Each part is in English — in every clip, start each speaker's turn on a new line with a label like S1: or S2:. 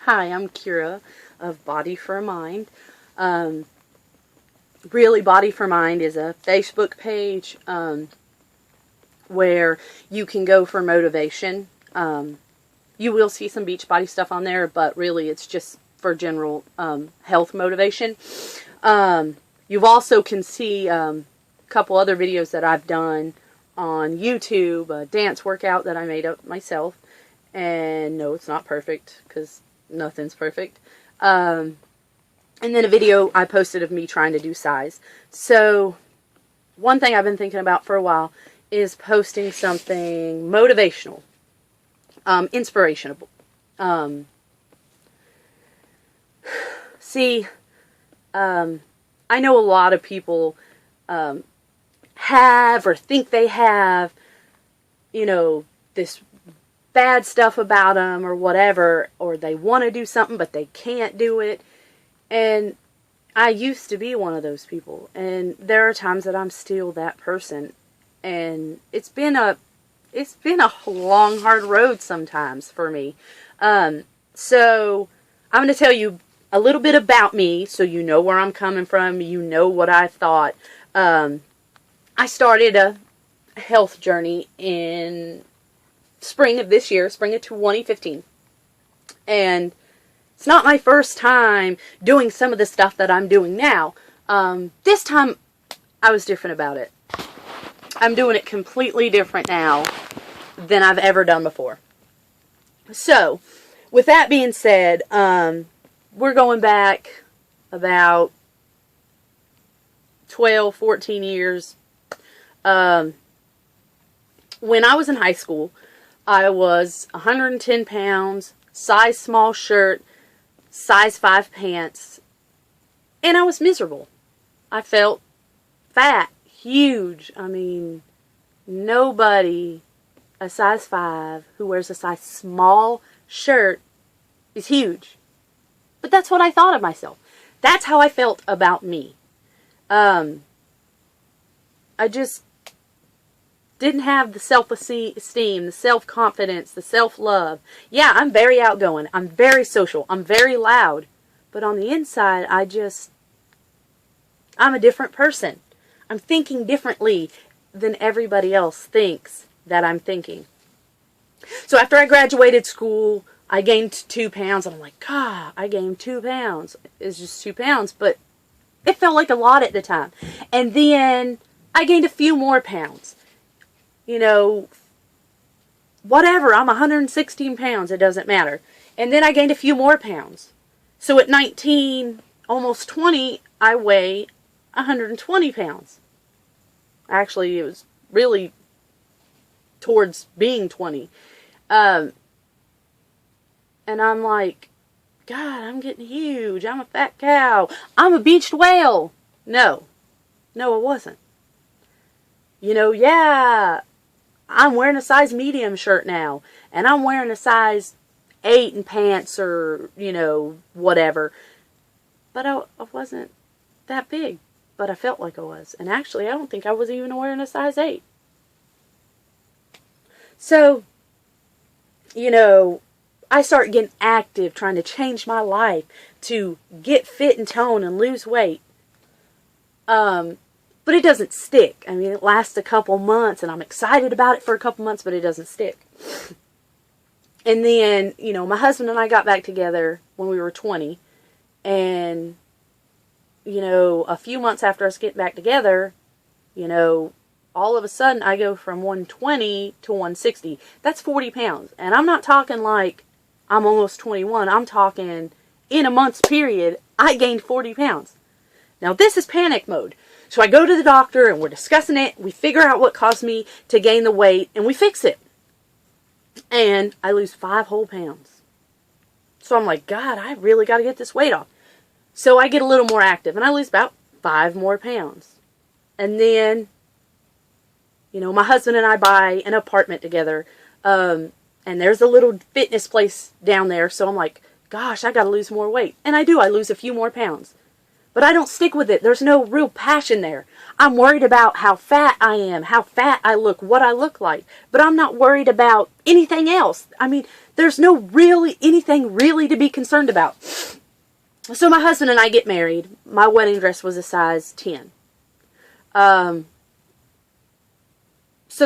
S1: Hi, I'm Kira of Body4mind. Really, Body4mind is a Facebook page where you can go for motivation. You will see some Beachbody stuff on there, but really it's just for general health motivation. You also can see a couple other videos that I've done on YouTube, a dance workout that I made up myself. And no, it's not perfect, because nothing's perfect. And then a video I posted of me trying to do size. So, one thing I've been thinking about for a while is posting something motivational, inspirational. I know a lot of people have or think they have, this bad stuff about them or whatever, or they want to do something but they can't do it. And I used to be one of those people, and there are times that I'm still that person, and it's been a long, hard road sometimes for me. So I'm going to tell you a little bit about me so you know where I'm coming from, you know what I thought. I started a health journey in spring of this year, spring of 2015. And it's not my first time doing some of the stuff that I'm doing now. This time, I was different about it. I'm doing it completely different now than I've ever done before. So, with that being said, we're going back about 12, 14 years. When I was in high school, I was 110 pounds, size small shirt, size 5 pants, and I was miserable. I felt fat, huge. I mean, nobody a size 5 who wears a size small shirt is huge. But that's what I thought of myself. That's how I felt about me. I just didn't have the self-esteem, the self-confidence, the self-love. Yeah, I'm very outgoing. I'm very social. I'm very loud. But on the inside, I'm a different person. I'm thinking differently than everybody else thinks that I'm thinking. So after I graduated school, I gained 2 pounds. And I'm like, God, I gained 2 pounds. It's just 2 pounds. But it felt like a lot at the time. And then I gained a few more pounds. Whatever, I'm 116 pounds, it doesn't matter. And then I gained a few more pounds. So at 19, almost 20, I weigh 120 pounds. Actually, it was really towards being 20. And I'm like, God, I'm getting huge. I'm a fat cow. I'm a beached whale. No, I wasn't. I'm wearing a size medium shirt now, and I'm wearing a size 8 in pants or, whatever. But I wasn't that big, but I felt like I was. And actually, I don't think I was even wearing a size 8. So, I started getting active, trying to change my life to get fit and tone and lose weight. But it doesn't stick. I mean, it lasts a couple months, and I'm excited about it for a couple months, but it doesn't stick. And then, my husband and I got back together when we were 20. And, a few months after us getting back together, all of a sudden I go from 120 to 160. That's 40 pounds. And I'm not talking like I'm almost 21. I'm talking in a month's period, I gained 40 pounds. Now, this is panic mode. So I go to the doctor, and we're discussing it. We figure out what caused me to gain the weight, and we fix it. And I lose 5 whole pounds. So I'm like, God, I really got to get this weight off. So I get a little more active, and I lose about 5 more pounds. And then, my husband and I buy an apartment together, and there's a little fitness place down there. So I'm like, gosh, I got to lose more weight. And I do. I lose a few more pounds. but I don't stick with it. There's no real passion there. I'm worried about how fat I am, how fat I look, what I look like, but I'm not worried about anything else. I mean, there's no really anything really to be concerned about. So my husband and I get married. My wedding dress was a size 10. So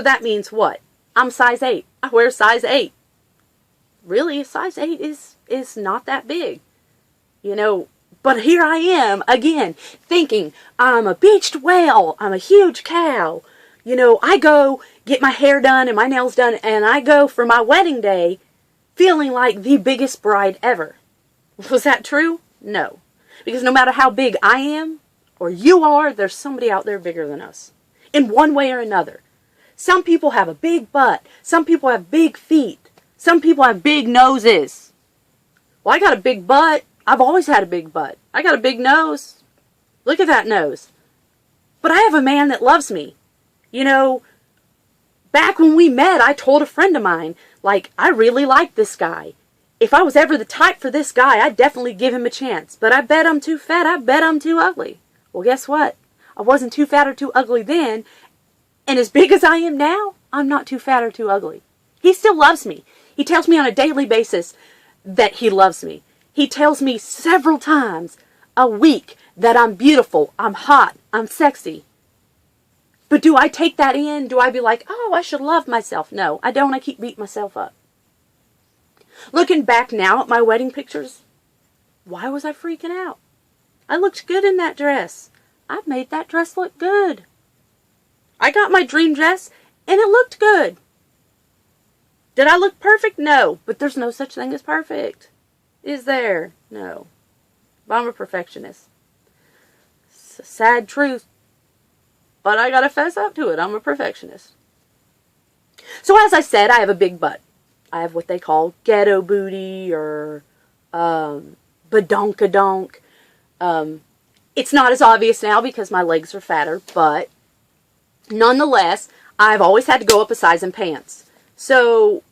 S1: that means what? I'm size 8. I wear size 8. Really, a size 8 is not that big. You know, but here I am, again, thinking, I'm a beached whale. I'm a huge cow. You know, I go get my hair done and my nails done, and I go for my wedding day feeling like the biggest bride ever. Was that true? No. Because no matter how big I am, or you are, there's somebody out there bigger than us. In one way or another. Some people have a big butt. Some people have big feet. Some people have big noses. Well, I got a big butt. I've always had a big butt. I got a big nose. Look at that nose. But I have a man that loves me. You know, back when we met, I told a friend of mine, like, I really like this guy. If I was ever the type for this guy, I'd definitely give him a chance. But I bet I'm too fat. I bet I'm too ugly. Well, guess what? I wasn't too fat or too ugly then. And as big as I am now, I'm not too fat or too ugly. He still loves me. He tells me on a daily basis that he loves me. He tells me several times a week that I'm beautiful, I'm hot, I'm sexy. But do I take that in? Do I be like, oh, I should love myself? No, I don't. I keep beating myself up. Looking back now at my wedding pictures, why was I freaking out? I looked good in that dress. I made that dress look good. I got my dream dress and it looked good. Did I look perfect? No, but there's no such thing as perfect. Is there? No. But I'm a perfectionist. It's a sad truth. But I gotta fess up to it. I'm a perfectionist. So as I said, I have a big butt. I have what they call ghetto booty or badonkadonk. It's not as obvious now because my legs are fatter, but nonetheless, I've always had to go up a size in pants. So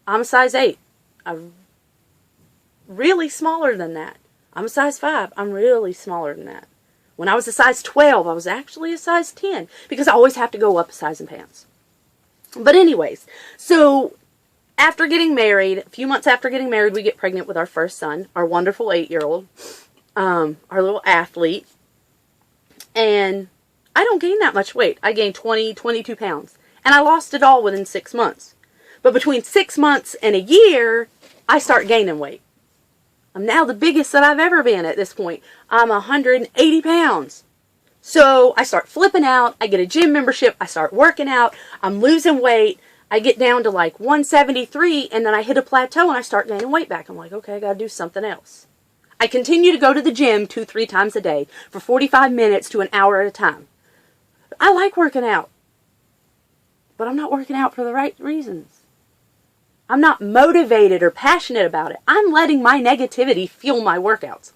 S1: I'm a size 8. I'm really smaller than that. I'm a size 5. I'm really smaller than that. When I was a size 12, I was actually a size 10 because I always have to go up a size in pants. But anyways, so after getting married, a few months after getting married, we get pregnant with our first son, our wonderful 8-year-old, our little athlete. And I don't gain that much weight. I gained 22 pounds. And I lost it all within 6 months. But between 6 months and a year, I start gaining weight. I'm now the biggest that I've ever been at this point. I'm 180 pounds. So I start flipping out. I get a gym membership. I start working out. I'm losing weight. I get down to like 173 and then I hit a plateau and I start gaining weight back. I'm like, okay, I got to do something else. I continue to go to the gym 2-3 times a day for 45 minutes to an hour at a time. I like working out. But I'm not working out for the right reasons. I'm not motivated or passionate about it. I'm letting my negativity fuel my workouts.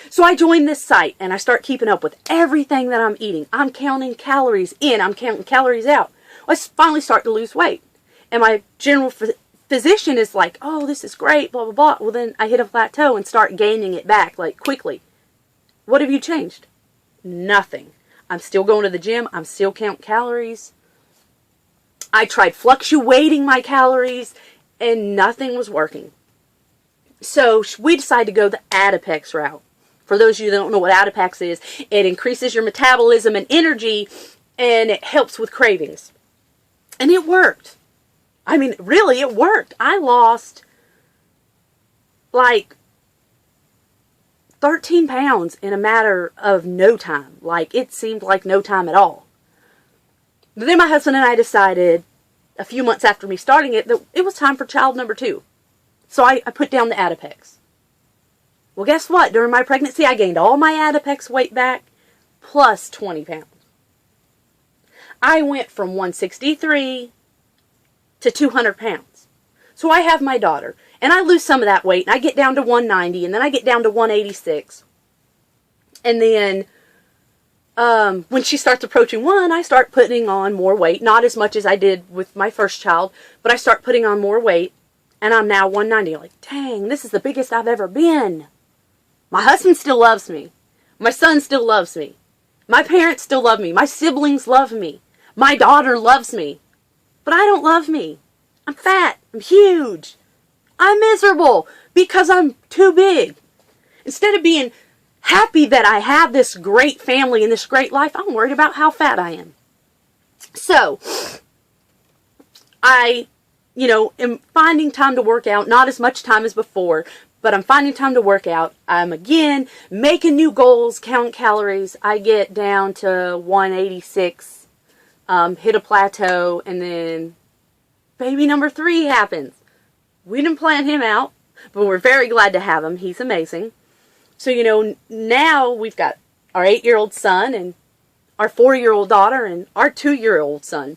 S1: So I join this site and I start keeping up with everything that I'm eating. I'm counting calories in. I'm counting calories out. I finally start to lose weight. And my general physician is like, oh, this is great, blah, blah, blah. Well, then I hit a plateau and start gaining it back, like, quickly. What have you changed? Nothing. I'm still going to the gym. I'm still counting calories. I tried fluctuating my calories, and nothing was working. So we decided to go the Adipex route. For those of you that don't know what Adipex is, it increases your metabolism and energy, and it helps with cravings. And it worked. I mean, really, it worked. I lost, like, 13 pounds in a matter of no time. Like, it seemed like no time at all. But then my husband and I decided, a few months after me starting it, that it was time for child number 2. So I put down the Adipex. Well, guess what? During my pregnancy, I gained all my Adipex weight back, plus 20 pounds. I went from 163 to 200 pounds. So I have my daughter, and I lose some of that weight, and I get down to 190, and then I get down to 186. And then when she starts approaching 1, I start putting on more weight. Not as much as I did with my first child, but I start putting on more weight, and I'm now 190. Like, dang, this is the biggest I've ever been. My husband still loves me, My son still loves me. My parents still love me. My siblings love me. My daughter loves me. But I don't love me. I'm fat. I'm huge. I'm miserable because I'm too big. Instead of being happy that I have this great family and this great life, I'm worried about how fat I am. So, I, am finding time to work out. Not as much time as before, but I'm finding time to work out. I'm, again, making new goals, count calories. I get down to 186, hit a plateau, and then baby number 3 happens. We didn't plan him out, but we're very glad to have him. He's amazing. So, now we've got our 8-year-old son and our 4-year-old daughter and our 2-year-old son.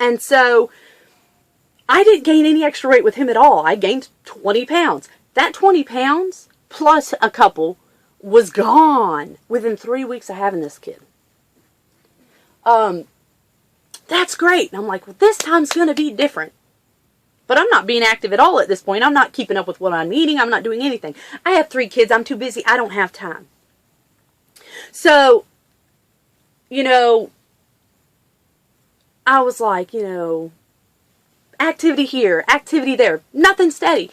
S1: And so I didn't gain any extra weight with him at all. I gained 20 pounds. That 20 pounds plus a couple was gone within 3 weeks of having this kid. That's great. And I'm like, well, this time's going to be different. But I'm not being active at all at this point. I'm not keeping up with what I'm eating. I'm not doing anything. I have 3 kids. I'm too busy. I don't have time. So, I was like, activity here, activity there, nothing steady.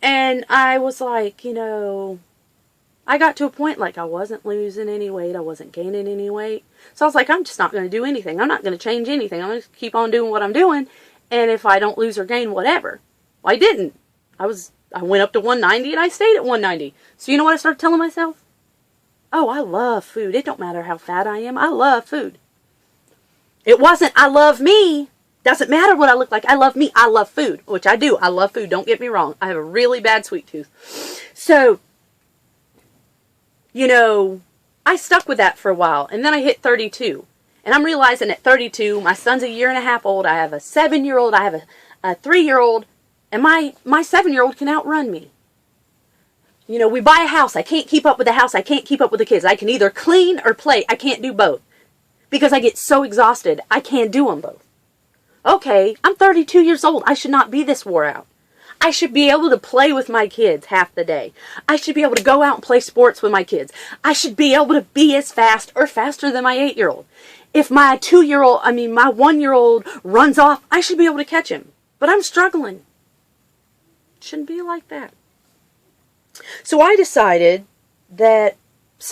S1: And I was like, I got to a point like I wasn't losing any weight. I wasn't gaining any weight. So I was like, I'm just not going to do anything. I'm not going to change anything. I'm going to keep on doing what I'm doing. And if I don't lose or gain, whatever. Well, I didn't. I went up to 190 and I stayed at 190. So you know what I started telling myself? Oh, I love food. It don't matter how fat I am. I love food. It wasn't, I love me. Doesn't matter what I look like. I love me. I love food, which I do. I love food. Don't get me wrong. I have a really bad sweet tooth. So, I stuck with that for a while. And then I hit 32. And I'm realizing at 32, my son's a 1.5 years old. I have a 7-year-old. I have a 3-year-old. And my 7-year-old can outrun me. We buy a house. I can't keep up with the house. I can't keep up with the kids. I can either clean or play. I can't do both. Because I get so exhausted, I can't do them both. Okay, I'm 32 years old. I should not be this wore out. I should be able to play with my kids half the day. I should be able to go out and play sports with my kids. I should be able to be as fast or faster than my 8-year-old. If my 1-year-old runs off, I should be able to catch him. But I'm struggling. It shouldn't be like that. So I decided that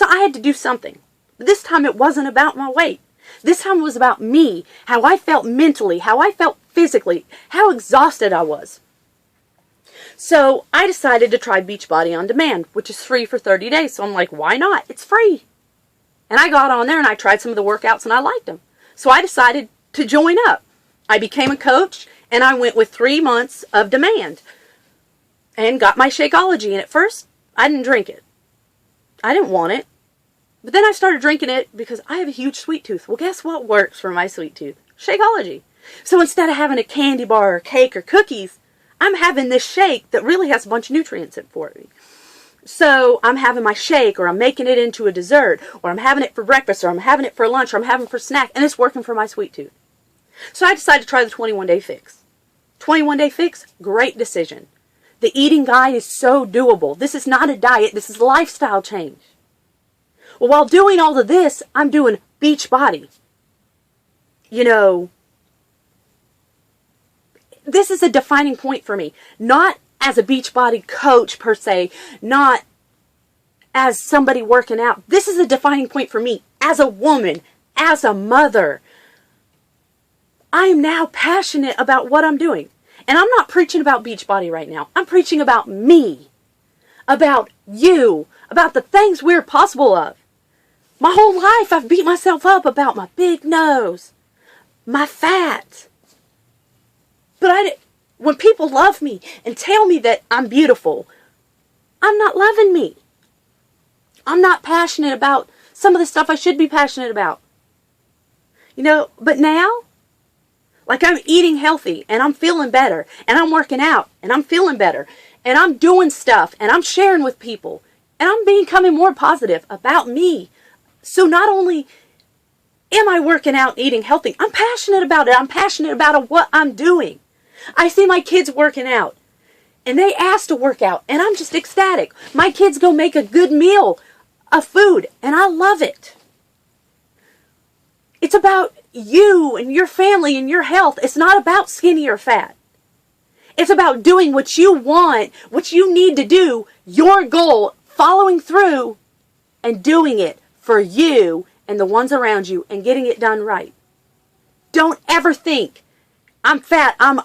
S1: I had to do something. This time it wasn't about my weight. This time it was about me, how I felt mentally, how I felt physically, how exhausted I was. So I decided to try Beachbody on Demand, which is free for 30 days. So I'm like, why not? It's free. And I got on there and I tried some of the workouts and I liked them. So I decided to join up. I became a coach and I went with 3 months of Demand and got my Shakeology. And at first, I didn't drink it. I didn't want it. But then I started drinking it because I have a huge sweet tooth. Well, guess what works for my sweet tooth? Shakeology. So instead of having a candy bar or cake or cookies, I'm having this shake that really has a bunch of nutrients in it for me. So I'm having my shake, or I'm making it into a dessert, or I'm having it for breakfast, or I'm having it for lunch, or I'm having it for snack, and it's working for my sweet tooth. So I decided to try the 21-day fix. 21-day fix, great decision. The eating guide is so doable. This is not a diet. This is a lifestyle change. Well, while doing all of this, I'm doing Beachbody. This is a defining point for me. Not as a Beachbody coach per se, not as somebody working out. This is a defining point for me as a woman, as a mother. I am now passionate about what I'm doing. And I'm not preaching about Beachbody right now. I'm preaching about me, about you, about the things we're possible of. My whole life I've beat myself up about my big nose, my fat. But when people love me and tell me that I'm beautiful, I'm not loving me. I'm not passionate about some of the stuff I should be passionate about. But now, like, I'm eating healthy and I'm feeling better and I'm working out and I'm feeling better and I'm doing stuff and I'm sharing with people and I'm becoming more positive about me. So not only am I working out and eating healthy, I'm passionate about it. I'm passionate about what I'm doing. I see my kids working out and they ask to work out and I'm just ecstatic. My kids go make a good meal, of food, and I love it. It's about you and your family and your health. It's not about skinny or fat. It's about doing what you want, what you need to do, your goal, following through and doing it for you and the ones around you and getting it done right. Don't ever think, I'm fat, I'm